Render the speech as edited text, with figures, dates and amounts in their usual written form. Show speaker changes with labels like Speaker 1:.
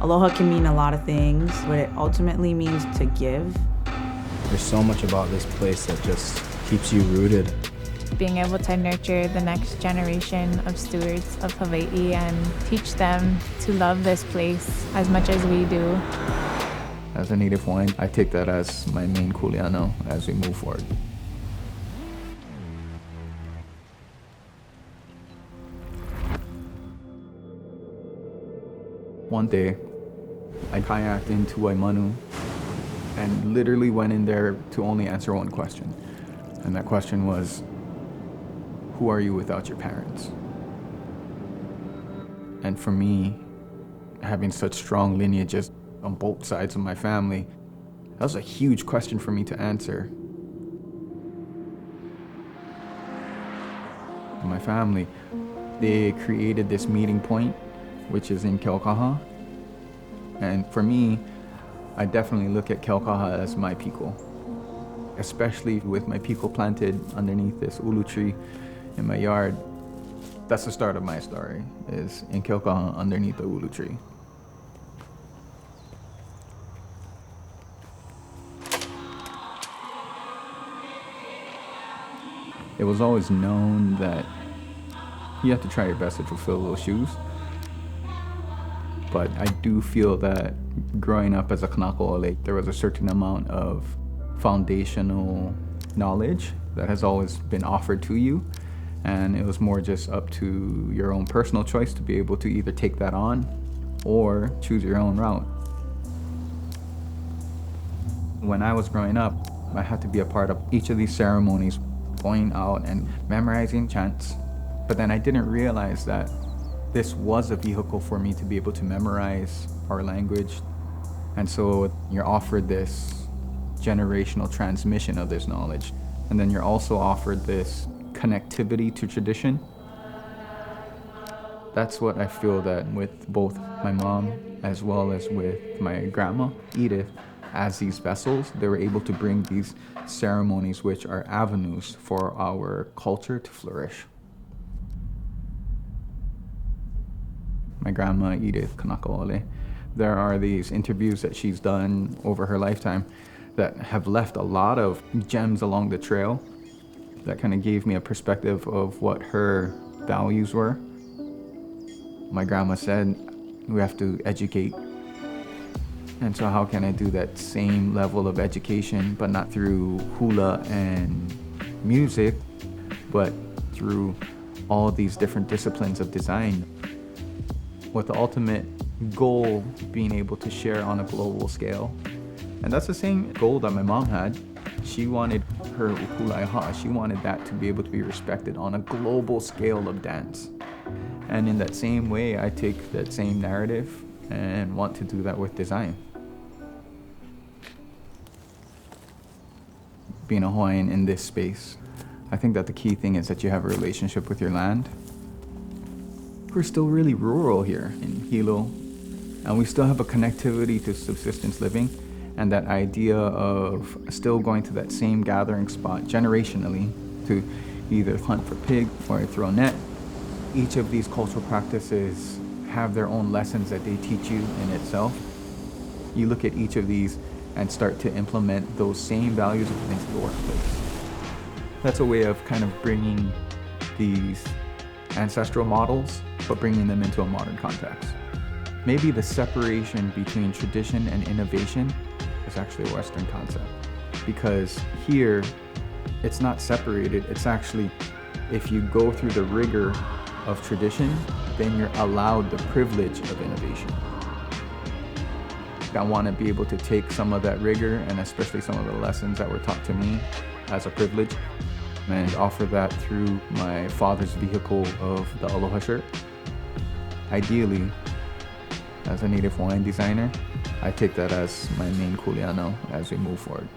Speaker 1: Aloha can mean a lot of things. What it ultimately means to give.
Speaker 2: There's so much about this place that just keeps you rooted.
Speaker 3: Being able to nurture the next generation of stewards of Hawaiʻi and teach them to love this place as much as we do.
Speaker 2: As a Native Hawaiian, I take that as my main kuleana as we move forward. One day, I kayaked into Waimanu and literally went in there to only answer one question. And that question was, who are you without your parents? And for me, having such strong lineages on both sides of my family, that was a huge question for me to answer. My family, they created this meeting point, which is in Keaukaha. And for me, I definitely look at Keaukaha as my piko, especially with my piko planted underneath this ulu tree in my yard. That's the start of my story, is in Keaukaha underneath the ulu tree. It was always known that you have to try your best to fulfill those shoes. But I do feel that growing up as a Kanaka, there was a certain amount of foundational knowledge that has always been offered to you. And it was more just up to your own personal choice to be able to either take that on or choose your own route. When I was growing up, I had to be a part of each of these ceremonies, going out and memorizing chants. But then I didn't realize that this was a vehicle for me to be able to memorize our language. And so you're offered this generational transmission of this knowledge. And then you're also offered this connectivity to tradition. That's what I feel that with both my mom as well as with my grandma, Edith, as these vessels, they were able to bring these ceremonies which are avenues for our culture to flourish. My grandma, Edith Kanakaole, there are these interviews that she's done over her lifetime that have left a lot of gems along the trail that kind of gave me a perspective of what her values were. My grandma said, we have to educate. And so how can I do that same level of education, but not through hula and music, but through all these different disciplines of design, with the ultimate goal being able to share on a global scale. And that's the same goal that my mom had. She wanted her ukulaiha, she wanted that to be able to be respected on a global scale of dance. And in that same way, I take that same narrative and want to do that with design. Being a Hawaiian in this space, I think that the key thing is that you have a relationship with your land. We're still really rural here in Hilo, and we still have a connectivity to subsistence living, and that idea of still going to that same gathering spot generationally to either hunt for pig or throw a net. Each of these cultural practices have their own lessons that they teach you in itself. You look at each of these and start to implement those same values into the workplace. That's a way of kind of bringing these ancestral models, but bringing them into a modern context. Maybe the separation between tradition and innovation is actually a Western concept, because here it's not separated. It's actually, if you go through the rigor of tradition, then you're allowed the privilege of innovation. I want to be able to take some of that rigor, and especially some of the lessons that were taught to me as a privilege, and offer that through my father's vehicle of the Aloha shirt. Ideally, as a Native Hawaiian designer, I take that as my main kuleana as we move forward.